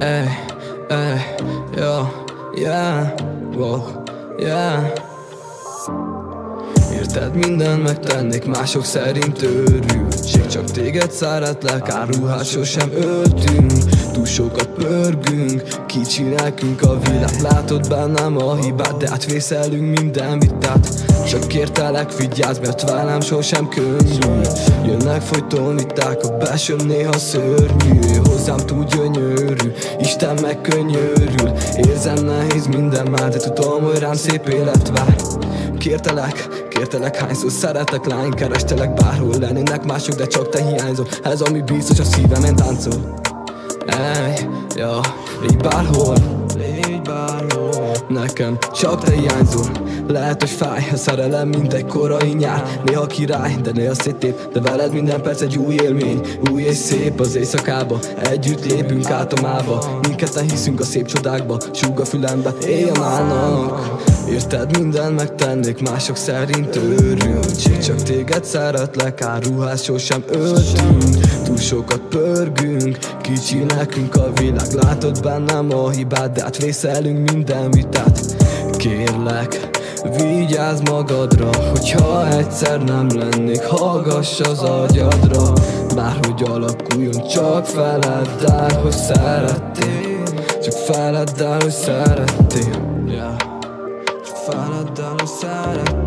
Ey, ey, yeah, yeah, wow, yeah. Érted, mindent megtennék, mások szerint őrültség. Csak téged szeretlek, áruhát sosem öltünk. Túl sokat pörgünk, kicsi nekünk a világ. Látod bennem a hibát, de átvészelünk minden vitát. Csak kértelek, vigyázz, mert velem sosem könnyű. Jönnek folyton viták, a belsőm néha szörnyű. Hozzám túl gyönyörű, Isten megkönnyörül. Érzem, nehéz minden már, de tudom, hogy rám szép élet vár. Kértelek, hányszor szeretek, lány, kerestelek, bárhol lennének mások, de csak te hiányzol. Ez ami biztos, a szívemen táncol. Ej, ja, légy bárhol, nekem csak te hiányzol. Lehet, hogy fáj a szerelem, mint egy korai nyár. Néha király, de néha széttép, de veled minden perc egy új élmény. Új és szép az éjszakába, együtt lépünk át a mába. Mindketten hiszünk a szép csodákba, súg a fülembe, éjjel-állnak. Érted, mindent megtennék, mások szerint őrültség. Csak téged szeretlek, áruhát sosem öltünk. Túl sokat pörgünk, kicsi nekünk a világ. Látod bennem a hibát, de átvészelünk minden vitát. Kérlek, vigyázz magadra, hogyha egyszer nem lennék, hallgass az agyadra. Bárhogy alakuljon, csak feledd el, hogy szerettél. Csak feledd el, hogy szerettél, yeah. Csak feledd el, hogy szerettél.